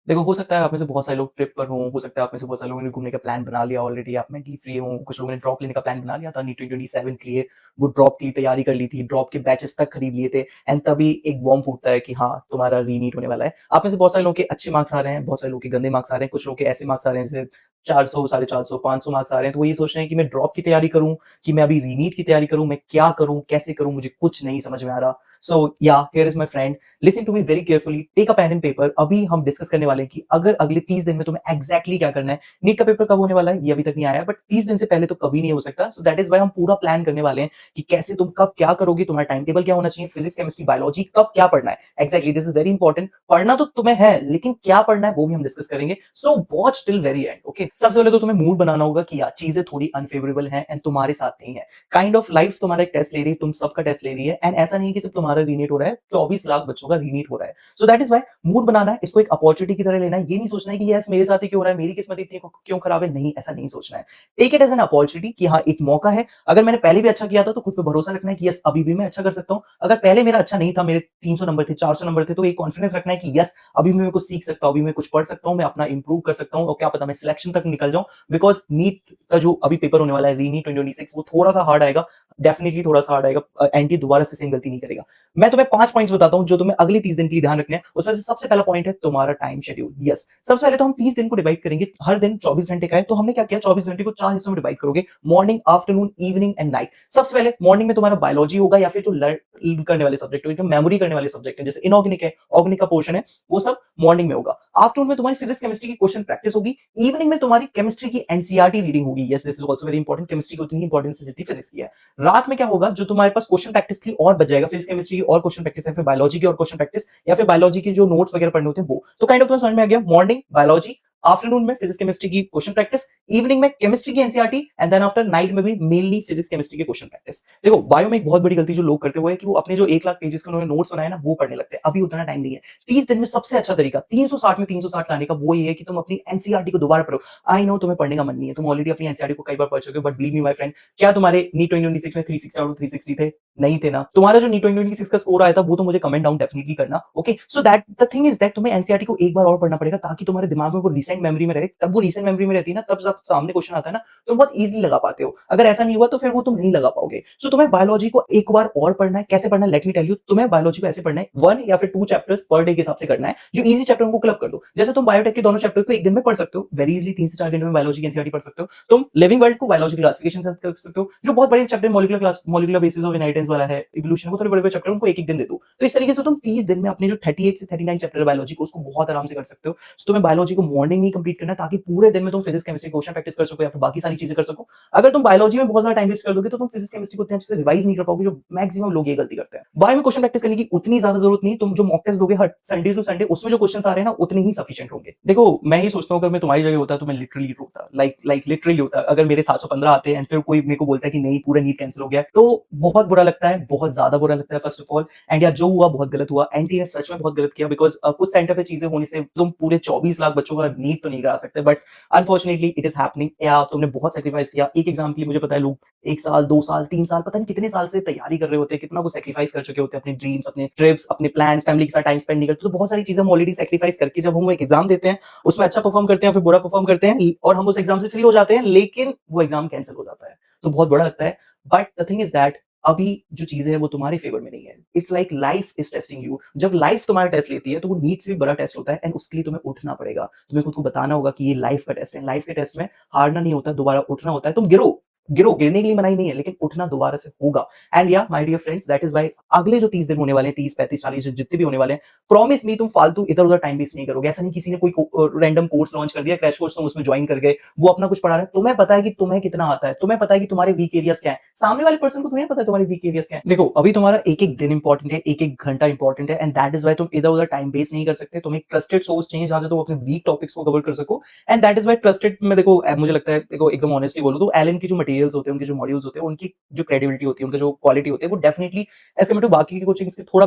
देखो, हो सकता है आप में से बहुत सारे लोग ट्रिप पर हो सकता है आप में से बहुत सारे लोगों ने घूमने का प्लान बना लिया ऑलरेडी, आप मेंटली फ्री हो, कुछ लोगों ने ड्रॉप लेने का प्लान बना लिया था नीट 2027 के लिए, वो ड्रॉप की तैयारी कर ली थी, ड्रॉप के बैचेस तक खरीद लिए थे, एंड तभी एक बॉम्ब फूटता है कि हाँ, तुम्हारा रीनीट होने वाला है। आप में से बहुत सारे लोगों के अच्छे मार्क्स आ रहे हैं, बहुत सारे लोगों के गंदे मार्क्स आ रहे हैं, कुछ लोगों के ऐसे मार्क्स आ रहे हैं जैसे 400, 450, 500 मार्क्स आ रहे हैं, तो वो ये सोच रहे हैं कि मैं ड्रॉप की तैयारी करूं कि मैं अभी रीनीट की तैयारी करूं, मैं क्या करूं, कैसे करूं, मुझे कुछ नहीं समझ में आ रहा। So yeah here is my friend, listen to me very carefully, take a pen and paper. अभी हम डिस्कस करने वाले हैं कि अगर अगले 30 दिन में तुम्हें एग्जैक्टली क्या करना है। नीट का पेपर कब होने वाला है ये अभी तक नहीं आया, बट 30 दिन से पहले तो कभी नहीं हो सकता। सो दैट इज वाई हम पूरा प्लान करने वाले हैं कि कैसे तुम कब क्या करोगे, तुम्हारा टाइम टेबल क्या होना चाहिए, फिजिक्स केमिस्ट्री बायोलॉजी कब क्या पढ़ना है। Exactly, this is very important. पढ़ना तो तुम्हें है, लेकिन क्या पढ़ना है वो भी हम डिस्कस करेंगे। So watch till very and. Okay, सबसे पहले तो तुम्हें मूड बनाना होगा कि यार चीजें थोड़ी अनफेवरेबल हैं एंड तुम्हारे साथ नहीं है। काइंड ऑफ लाइफ तुम्हारा एक टेस्ट ले रही है, तुम सबका टेस्ट ले रही है, एंड ऐसा नहीं है कि सिर्फ तुम्हारा रीनेट हो रहा है, 24 लाख बच्चों का रीनेट हो रहा है। So that is why mood बनाना है, इसको एक अपॉर्चुनिटी की तरह लेना है। ये नहीं सोचना है कि यस मेरे साथ ही क्यों हो रहा है, मेरी किस्मत इतनी क्यों खराब है, नहीं, ऐसा नहीं सोचना है। Take it as an opportunity कि हाँ, एक मौका है। अगर मैंने पहले भी अच्छा किया था तो खुद पे भरोसा रखना है कि यस अभी भी मैं अच्छा कर सकता हूं। अगर पहले मेरा अच्छा नहीं था, मेरे 300 नंबर थे, 400 नंबर थे, तो एक कॉन्फिडेंस रखना है कि यस अभी भी मैं कुछ सीख सकता हूं, अभी मैं कुछ पढ़ सकता हूं, मैं अपना इंप्रूव कर सकता हूं, और क्या पता मैं सिलेक्शन तक निकल जाऊं। बिकॉज नीट का जो अभी पेपर होने वाला है, री नीट 2026, वो थोड़ा सा हार्ड आएगा, डेफिनेटली थोड़ा सा हार्ड आएगा। एंटी दोबारा से सेम गलती नहीं करेगा। मैं तुम्हें 5 पॉइंट्स बताता हूं जो तुम्हें अगले 30 दिन के लिए ध्यान रखने हैं। उसमें से सबसे पहला पॉइंट है तुम्हारा टाइम शेड्यूल। यस, सबसे पहले तो हम 30 दिन को डिवाइड करेंगे, हर दिन 24 घंटे का है, तो हमने क्या किया, 24 घंटे को 4 हिस्सों में डिवाइड करोगे, morning, afternoon, evening and night. सबसे पहले मॉर्निंग में तुम्हारा बायोलॉजी होगा, या फिर जो लर्न करने वाले सब्जेक्ट, जो मेमोरी करने वाले सब्जेक्ट है, जैसे इनऑर्गेनिक है, ऑर्गेनिक का पोर्शन है, वो सब मॉर्निंग में होगा। आफ्टरनून में तुम्हारी फिजिक्स केमिस्ट्री की क्वेश्चन प्रैक्टिस होगी। इवनिंग में तुम्हारी केमिस्ट्री की एनसीईआरटी रीडिंग होगी। Yes, this is also very important, chemistry की उतनी इंपॉर्टेंस है जितनी फिजिक्स की है। रात में क्या होगा, जो तुम्हारे पास क्वेश्चन प्रैक्टिस के लिए और बच जाएगा, फिजिक्स केमिस्ट्री की और क्वेश्चन प्रैक्टिस है, फिर बायोलॉजी की और क्वेश्चन प्रैक्टिस, या फिर बायोलॉजी की जो नोट्स वगैरह पढ़ने होते हैं वो। तो काइंड ऑफ तुम्हें समझ में आ गया, मॉर्निंग बायोलॉजी, आफ्टरनून में फिजिक्स केमिस्ट्री की क्वेश्चन प्रैक्टिस, इवनिंग में केमिस्ट्री की NCERT, and then after night में भी मेनली फिजिक्स केमिस्ट्री के क्वेश्चन प्रैक्टिस। देखो, बायो में एक बहुत बड़ी गलती जो लोग करते हुए है कि वो अपने जो 1 लाख पेजेस के उन्होंने नोट्स बनाए ना, वो पढ़ने लगते हैं। अभी उतना टाइम नहीं है। 30 दिन में सबसे अच्छा तरीका 360 में 360 लाने का वो ये है कि तुम अपनी एनसीईआरटी को दोबारा पढ़ो। आई नो तुम्हें पढ़ने का मन नहीं है, तुम ऑलरेडी अपनी एनसीईआरटी को कई बार पढ़ चुके हो, but believe me my friend, क्या तुम्हारे नीट 2026 में 360 आउट ऑफ 360 थे? नहीं थे ना। तुम्हारा जो नीट 2026 का स्कोर आया था वो तो मुझे कमेंट डाउन डेफिनेटली करना। Okay, so that the thing is that तुम्हें एनसीईआरटी को एक बार और पढ़ना पड़ेगा, ताकि तुम्हारे दिमाग में वो रिसेंट मेमोरी में रहे। तब वो रिसेंट मेमोरी में रहती है ना, तब जब सामने क्वेश्चन आता है ना, तुम बहुत इजीली लगा पाते हो। अगर ऐसा नहीं हुआ तो फिर वो तुम नहीं लगा पाओगे। सो तुम्हें बायोलॉजी को एक बार और पढ़ना है। कैसे पढ़ना है, लेट मी टेल यू। तुम्हें बायोलॉजी को ऐसे पढ़ना है, 1 या फिर 2 चैप्टर्स पर डे के हिसाब से करना है। जो इजी चैप्टर उनको क्लब कर दो। जैसे तुम बायोटेक के दोनों चैप्टर को एक दिन में पढ़ सकते हो वेरी इजीली, 3 से 4 घंटे में बायोलॉजी की एनसीईआरटी पढ़ सकते हो। तुम लिविंग वर्ल्ड को बायोलॉजी क्लासिफिकेशन से कर सकते हो। जो बहुत बड़े chapter molecular basis of inheritance वाला है, इवोल्यूशन, वो थोड़े बड़े चैप्टर उनको एक एक दिन दे दो। तो इस तरीके से तुम 30 दिन में अपने जो 38 से 39 चैप्टर है बायोलॉजी को, उसको बहुत आराम से कर सकते हो। तो तुम्हें बायोलॉजी को मॉर्निंग में कंप्लीट करना है, ताकि पूरे दिन में तुम फिजिक्स केमिस्ट्री क्वेश्चन प्रैक्टिस कर सको, या फिर बाकी सारी चीजें कर सको। अगर तुम बायोलॉजी में बहुत ज्यादा टाइम वेस्ट कर दोगे तो तुम फिजिक्स केमिस्ट्री को उतने अच्छे से रिवाइज नहीं कर पाओगे, जो मैक्सिमम लोग ये गलती करते हैं। बायो में क्वेश्चन प्रैक्टिस करने की उतनी ज्यादा जरूरत नहीं। तुम जो मॉक टेस्ट दोगे हर संडे टू संडे, उसमें जो क्वेश्चन आ रहे हैं ना, उतने ही सफिशिएंट होंगे। देखो, मैं ये सोचता हूँ अगर मैं तुम्हारी जगह होता तो मैं लिटरली रोता, लाइक लिटरली होता। अगर मेरे 715 आते हैं फिर कोई मेरे को बोलता है कि नहीं पूरा नीट कैंसिल हो गया, तो बहुत बुरा लगता है, बहुत ज्यादा बुरा लगता है फर्स्ट ऑफ ऑल। एंड यार जो हुआ बहुत गलत हुआ, एनटी ने सच में बहुत गलत किया। बिकॉज कुछ सेंटर पे चीजें होने से तुम पूरे 24 लाख बच्चों का नीट तो नहीं करा सकते, but unfortunately it is happening. या तुमने बहुत सेक्रीफाइस किया। एक एग्जाम के लिए मुझे पता है लोग 1 साल, 2 साल, 3 साल, पता नहीं कितने साल से तैयारी कर रहे होते हैं, कितना वो सेक्रीफाइस कर चुके होते हैं, अपने ड्रीम्स, अपने ट्रिप्स, अपने प्लान्स, फैमिली के साथ टाइम स्पेंड नहीं करते। तो बहुत सारी चीजें हम ऑलरेडी सेक्रीफाइस करके जब हम एक एग्जाम देते हैं, उसमें अच्छा परफॉर्म करते हैं, फिर बुरा परफॉर्म करते हैं, और हम उस एग्जाम से फ्री हो जाते हैं, लेकिन वो एग्जाम कैंसिल हो जाता है, तो बहुत बुरा लगता है। But the thing is that अभी जो चीजें हैं वो तुम्हारे फेवर में नहीं है। It's like life is testing you. जब लाइफ तुम्हारा टेस्ट लेती है तो वो नीट से भी बड़ा टेस्ट होता है, एंड उसके लिए तुम्हें उठना पड़ेगा। तुम्हें खुद को बताना होगा कि ये लाइफ का टेस्ट है। लाइफ के टेस्ट में हारना नहीं होता, दोबारा उठना होता है। तुम गिरो, गिरने के लिए मनाही नहीं है, लेकिन उठना दोबारा से होगा। And yeah my dear friends, that is why अगले जो 30 दिन होने वाले हैं, 30, 35, 40 जितने भी होने वाले हैं, प्रॉमिस मी तुम फालतू इधर उधर टाइम वेस्ट नहीं करोगे। ऐसा नहीं किसी ने कोई रैंडम कोर्स लॉन्च कर दिया, क्रैश कोर्स, तुम उसमें ज्वाइन कर गए, वो अपना कुछ पढ़ा रहा है। तुम्हें पता है कि तुम्हें कितना आता है, तुम्हें पता है कि तुम्हारे वीक एरियाज क्या है। सामने वाले पर्सन को तुम्हें पता है तुम्हारे वीक एरियाज क्या है। देखो, अभी तुम्हारा एक एक दिन इंपॉर्टेंट है, एक एक घंटा इंपॉर्टेंट है, एंड दैट इज व्हाई तुम इधर उधर टाइम वेस्ट नहीं कर सकते। तुम्हें ट्रस्टेड सोर्स चाहिए जहां से तुम अपने वीक टॉपिक्स को कवर कर सको, and that is why trusted में देखो, मुझे लगता है, देखो एकदम ऑनेस्टली बोलो तो एलन की जो मटेरियल मटेरियल्स होते हैं, उनके जो मॉड्यूल्स होते हैं, उनकी जो क्रेडिबिलिटी होती है, उनका जो क्वालिटी होती है, वो डेफिनिटली एज कम्पेयर टू बाकी की कोचिंग्स के थोड़ा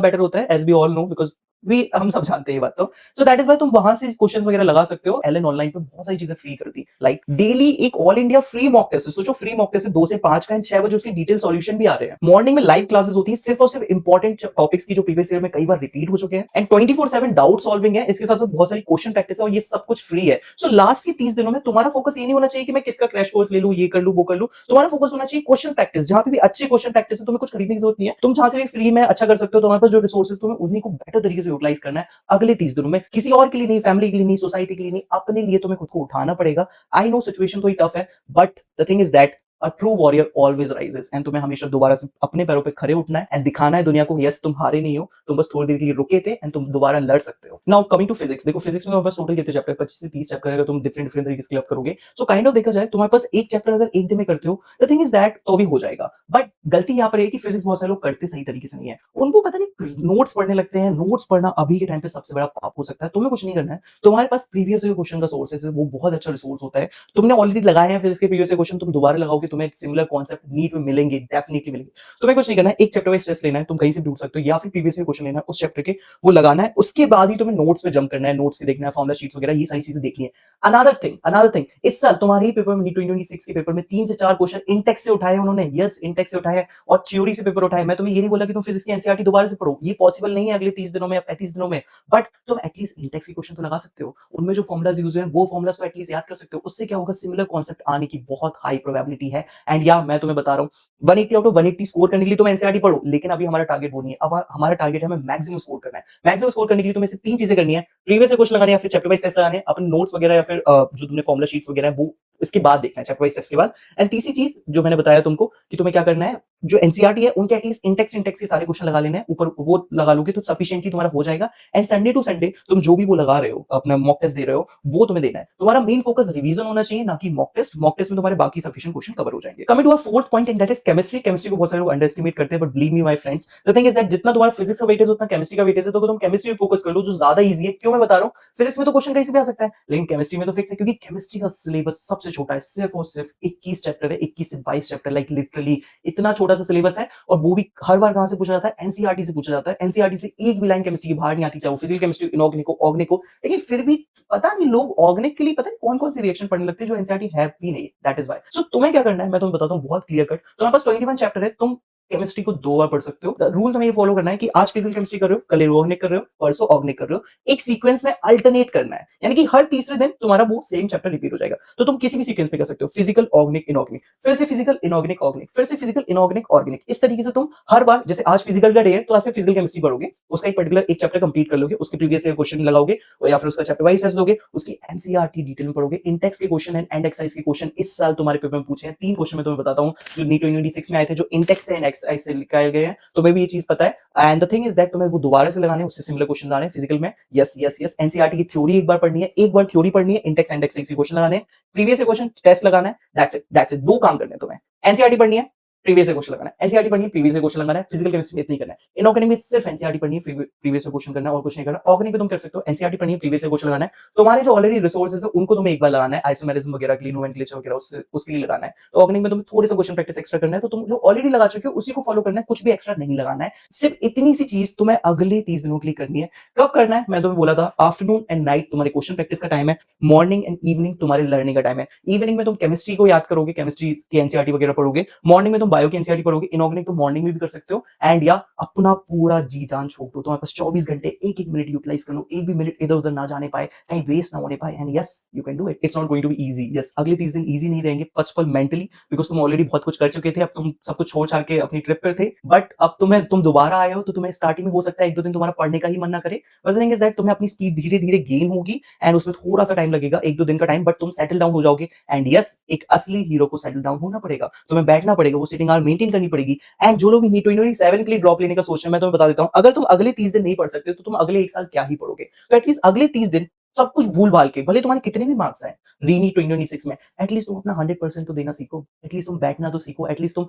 बेटर होता है, as we all know, because भी हम सब जानते हैं ये बात। तो सो दैट इज वाई तुम वहां से क्वेश्चंस वगैरह लगा सकते हो। एलन ऑनलाइन पे बहुत सारी चीजें फ्री कर दी, लाइक डेली एक all India free mock test. सोचो फ्री मॉक टेस्ट 2 से 5 का, 6 बजे उसके डिटेल सॉल्यूशन भी आ रहे हैं। मॉर्निंग में लाइव क्लासेस होती है सिर्फ और सिर्फ इंपॉर्टेंट टॉपिक्स की, जो प्रीवियस ईयर में कई बार रिपीट हो चुके हैं, एंड 24/7 डाउट सॉल्विंग है। इसके साथ साथ बहुत सारी क्वेश्चन प्रैक्टिस है, और ये सब कुछ फ्री है। सो लास्ट के 30 दिनों में तुम्हारा फोकस ये नहीं होना चाहिए कि मैं किसका क्रैश कोर्स ले लूं, ये कर लूं, वो कर लूं। तुम्हारा फोकस होना चाहिए क्वेश्चन प्रैक्टिस, जहां पे भी अच्छे क्वेश्चन प्रैक्टिस है, तुम्हें कुछ खरीदने की जरूरत नहीं है, तुम जहां से भी फ्री में अच्छा कर सकते हो। तुम्हारे पास जो रिसोर्सेज, तुम्हें उन्हीं को बेटर तरीके से यूटिलाइज करना है अगले 30 दिनों में। किसी और के लिए नहीं, फैमिली के लिए नहीं, सोसाइटी के लिए नहीं, अपने लिए तुम्हें खुद को उठाना पड़ेगा। आई नो सिचुएशन थोड़ी टफ है, but the thing is that a true warrior always rises, and तुम्हें हमेशा दोबारा से अपने पैरों पे खड़े उठना है एंड दिखाना है दुनिया को, यस तुम हारे नहीं हो, तुम बस थोड़ी देर के लिए रुके थे एंड तुम दोबारा लड़ सकते हो। नाउ कमिंग टू फिजिक्स, देखो फिजिक्स में बस टोटल कितने चैप्टर, 25 से 30 चैप्टर अगर तुम डिफरेंट डिफरेंट तरीके से क्लियर करोगे। सो काइंड ऑफ देखा जाए तुम्हारे पास एक चैप्टर अगर एक दिन में करते हो, द थिंग इज दैट तो भी हो जाएगा। बट गलती यहाँ पर है कि फिजिक्स बहुत सारे लोग करते सही तरीके से नहीं है, उनको पता नहीं नोट्स पढ़ने लगते हैं। नोट्स पढ़ना अभी के टाइम पे सबसे बड़ा पाप हो सकता है। तुम्हें कुछ नहीं करना है, तुम्हारे पास प्रीवियस ईयर क्वेश्चन का सोर्सेस है, वो बहुत अच्छा रिसोर्स होता है। तुमने ऑलरेडी लगाए हैं फिजिक्स के प्रीवियस ईयर क्वेश्चन, तुम दोबारा लगाओगे, तुम्हें सिमिलर कॉन्सेप्ट नीट में मिलेंगे, डेफिनेटली मिलेंगे। तुम्हें कुछ नहीं करना है, एक चैप्टर वाइज टेस्ट लेना है, तुम कहीं से भी ढूंढ सकते हो, या फिर प्रीवियस ईयर क्वेश्चन लेना है उस चैप्टर के, वो लगाना है। उसके बाद ही तुम्हें नोट्स पे जंप करना है, नोट्स से देखना है, फॉर्मुला शीट्स वगैरह, ये सारी चीजें देखनी है। अनदर थिंग इस साल तुम्हारे पेपर में 2026 के पेपर में 3 से 4 क्वेश्चन इंटेक्स से उठाए उन्होंने, यस इंटेक्स से उठाए और थ्योरी से पेपर उठाए। मैं तुम्हें ये नहीं बोला कि तुम फिजिक्स की एनसीईआरटी दोबारा से पढ़ो, ये पॉसिबल नहीं है अगले 30 दिनों में या 35 दिनों में, बट तुम एटलीस्ट इंटेक्स के क्वेश्चन तो लगा सकते हो। उनमें जो फॉर्मुलाज यूज हुए हैं वो फॉर्मुलाज तो एटलीस्ट याद कर सकते हो। उससे क्या होगा, सिमिलर कॉन्सेप्ट आने की बहुत हाई प्रोबेबिलिटी है। एंड या मैं तुम्हें बता रहा हूँ 180 आउट ऑफ 180 स्कोर करने के लिए तुम एनसीईआरटी पढ़ो, लेकिन अभी हमारा टारगेट वो नहीं है। अब हमारा टारगेट है हमें मैक्सिमम स्कोर करना है। मैक्सिमम स्कोर करने के लिए तुम्हें सिर्फ 3 चीजें करनी है, प्रीवियस से क्वेश्चन लगाने, या फिर चैप्टर वाइज टेस्ट लगाने, अपने नोट्स वगैरह, या फिर जो तुमने फॉर्मुला शीट्स वगैरह है वो इसके बाद देखना है, चैप्टर वाइज टेस्ट के बाद। एंड तीसरी चीज जो मैंने बताया तुमको कि तुम्हें क्या करना है, जो एनसीईआरटी है उनके एटलीस्ट इंटेक्स के सारे क्वेश्चन लगा लेने हैं, ऊपर वो लगा लोगे तो सफिशिएंटली तुम्हारा हो जाएगा। एंड संडे टू संडे तुम जो भी वो लगा रहे हो, अपना मॉक टेस्ट दे रहे हो, वो तुम्हें देना है। तुम्हारा मेन फोकस रिवीजन होना चाहिए, ना कि मॉक टेस्ट। मॉक टेस्ट में तुम्हारे बाकी सफिशिएंट क्वेश्चन कवर हो जाएंगे। Coming to a fourth point, and that is chemistry. Chemistry को बहुत सारे लोग अंडर एस्टिमेट करते हैं, but believe me my friends, the thing is that जितना तुम्हारा फिजिक्स का वेटेज उतना केमिस्ट्री का वेटेज है, तो तुम केमिस्ट्री में फोकस कर लो, जो ज्यादा इजी है। क्यों मैं बता रहा हूँ, फिजिक्स में तो क्वेश्चन कहीं से भी आ सकता है, लेकिन केमिस्ट्री में तो फिक्स है, क्योंकि केमिस्ट्री का सिलेबस सबसे छोटा है, सिर्फ और सिर्फ 21 चैप्टर है, 21 से 22 चैप्टर, लाइक लिटरली इतना छोटा सा सिलेबस है। और वो भी हर बार कहां से पूछा जाता है, एनसीईआरटी से पूछा जाता है। एनसीईआरटी से एक भी लाइन केमिस्ट्री की बाहर नहीं आती, चाहे वो फिजिकल केमिस्ट्री, इनऑर्गेनिक हो, ऑर्गेनिक हो। लेकिन फिर भी पता नहीं लोग ऑर्गेनिक के लिए पता नहीं कौन कौन सी रिएक्शन पढ़ने लगते हैं जो एनसीईआरटी है भी नहीं। That is why. सो तुम्हें क्या करना है, मैं तुम्हें बताता हूँ बहुत क्लियर कट। तुम्हारे पास 21 चैप्टर है, तुम केमिस्ट्री को 2 बार पढ़ सकते हो। रूल तुम्हें ये फॉलो करना है कि आज फिजिकल केमिस्ट्री कर रहे हो, कल ऑर्गेनिक कर रहे हो, परसों ऑर्गेनिक कर रहे हो। एक सीक्वेंस में अल्टरनेट करना है, यानी कि हर तीसरे दिन तुम्हारा वो सेम चैप्टर रिपीट हो जाएगा। तो तुम किसी भी सीक्वेंस में कर सकते हो, फिजिकल ऑर्गेनिक इनऑर्गेनिक, फिर से फिजिकल इनऑर्गेनिक ऑर्गेनिक, फिर से फिजिकल इनऑर्गेनिक ऑर्गेनिक। इस तरीके से तुम हर बार, जैसे आज फिजिकल का डे है तो आज से फिजिकल केमिस्ट्री पढ़ोगे, उसका एक पर्टिकुलर एक चैप्टर कंप्लीट कर लोगे, उसके प्रीवियस ईयर क्वेश्चन लगाओगे, या फिर उसका चैप्टर वाइज टेस्ट दोगे, उसकी एनसीईआरटी डिटेल में पढ़ोगे। इंटेक्स के क्वेश्चन एंड एक्सरसाइज के क्वेश्चन इस साल तुम्हारे पेपर में पूछे हैं। 3 क्वेश्चन मैं तुम्हें बताता हूं जो नीट 2026 में आए थे, जो इंटेक्स से एंड एक्सरसाइज से निकाले गए हैं। तुम्हें भी ये चीज पता है। And the thing is that तुम्हें वो दोबारा से लगाने हैं, उससे सिमिलर क्वेश्चन आने हैं फिजिकल में। यस यस यस, एनसीईआरटी की थ्योरी एक बार पढ़नी है, एक बार थ्योरी पढ़नी है, इंटेक्स एंड एक्सरसाइज के क्वेश्चन लगाने हैं, प्रीवियस क्वेश्चन टेस्ट लगाना है। दैट्स इट 2 काम करने हैं तुम्हें। एनसीईआरटी पढ़नी है, प्रीवियस क्वेश्चन लगाना है, एनसीईआरटी पढ़नी है, प्रीवियस क्वेश्चन लगाना है। फिजिकल केमिस्ट्री में इतना ही करना है। इनऑर्गेनिक में सिर्फ एनसीईआरटी पढ़नी है, प्रीवियस क्वेश्चन करना है और कुछ नहीं करना। ऑर्गेनिक में तुम कर सकते हो, एनसीईआरटी पढ़नी है, प्रीवियस क्वेश्चन लगाना है। तुम्हारे जो ऑलरेडी रिसोर्सेज है उनको तुम्हें एक बार लगाना है, आइसोमेरिज्म वगैरह के लिए, नोमेनक्लेचर वगैरह उसके लिए लगाना है। तो ऑर्गेनिक में तुम्हें थोड़े से क्वेश्चन प्रैक्टिस एक्स्ट्रा करना है, तो तुम जो ऑलरेडी लगा चुके हो उसी को फॉलो करना है, कुछ भी एक्स्ट्रा नहीं लगाना है। सिर्फ इतनी सी चीज तुम्हें अगले 30 दिनों के लिए करनी है। कब करना है, मैं तुम्हें बोला था आफ्टरनून एंड नाइट तुम्हारे क्वेश्चन प्रैक्टिस का टाइम है, मॉर्निंग एंड इवनिंग तुम्हारे लर्निंग का टाइम है। इवनिंग में तुम केमिस्ट्री को याद करोगे, केमिस्ट्री की एनसीईआरटी वगैरह पढ़ोगे, मॉर्निंग में तुम बायो की एनसीईआरटी पढ़ोगे, इनऑर्गेनिक तो मॉर्निंग में भी कर सकते हो। एंड या अपना पूरा जी जान छोड़ दो, तुम्हारे पास 24 घंटे, एक एक मिनट यूटिलाइज कर लो, एक भी मिनट इधर उधर ना जाने पाए, कहीं वेस्ट ना होने पाए। And yes you can do it, it's not going to be easy. Yes, अगले 30 दिन इजी नहीं रहेंगे, first of all mentally, because तुम ऑलरेडी बहुत कुछ कर चुके थे, अब तुम सब कुछ छोड़ छाड़ के अपनी ट्रिप पर थे, बट अब तुम दोबारा आए हो, तो तुम्हें स्टार्टिंग में हो सकता है 1-2 दिन तुम्हारा पढ़ने का ही मन ना करे, but the thing is that तुम्हें अपनी स्पीड धीरे धीरे गेन होगी, एंड उसमें थोड़ा सा टाइम लगेगा, 1-2 दिन का टाइम, बट तुम सेटल डाउन हो जाओगे। एंड यस, एक असली हीरो को सेटल डाउन होना पड़ेगा, तुम्हें बैठना पड़ेगा, वो सिटिंग आवर मेंटेन करनी पड़ेगी। एंड जो लोग नीट 2027 के लिए ड्रॉप लेने का सोच रहे हैं, मैं तुम्हें बता देता हूं, अगर तुम अगले 30 दिन नहीं पढ़ सकते तो तुम अगले 1 साल क्या ही पढ़ोगे। तो एटलीस्ट अगले 30 दिन सब कुछ भूल-भाल के, भले तुम्हारे कितने भी मार्क्स आएँ, री-नीट 2026 में, एटलीस्ट तुम अपना 100% तो देना सीखो। एटलीस्ट तुम बैठना तो सीखो, एटलीस्ट तुम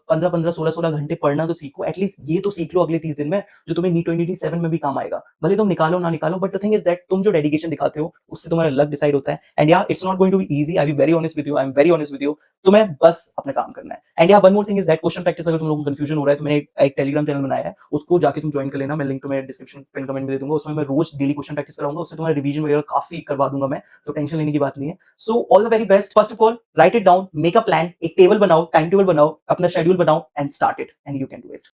15-15, 16-16 घंटे पढ़ना तो सीखो, एटलीस्ट ये तो सीख लो अगले 30 दिन में, जो तुम्हें नीट 2027 में भी काम आएगा। भले तुम निकालो ना निकालो, but the thing is that तुम जो डेडिकेशन दिखाते हो, उससे तुम्हारा लक डिसाइड होता है। And yeah it's not going to be easy, I will be very honest with you, I am very honest with you. तुम्हें बस अपना काम करना है। And yeah one more thing is that question practice अगर तुम लोगों को कन्फ्यूजन हो रहा है, तो मैंने एक टेलीग्राम चैनल बनाया है, उसको जाके तुम जॉइन कर लेना। मैं लिंक तुम्हें डिस्क्रिप्शन पिन कमेंट में दे दूँगा। उसमें मैं रोज़ डेली क्वेश्चन प्रैक्टिस कराऊँगा, उससे तुम्हारा रिवीजन वगैरह काफ़ी करवा दूँगा मैं, तो टेंशन लेने की बात नहीं है। So all the very best. First of all right it down, make a plan, एक टेबल बनाओ, टाइम टेबल बनाओ, अपना शेड्यूल बनाओ and start it and you can do it.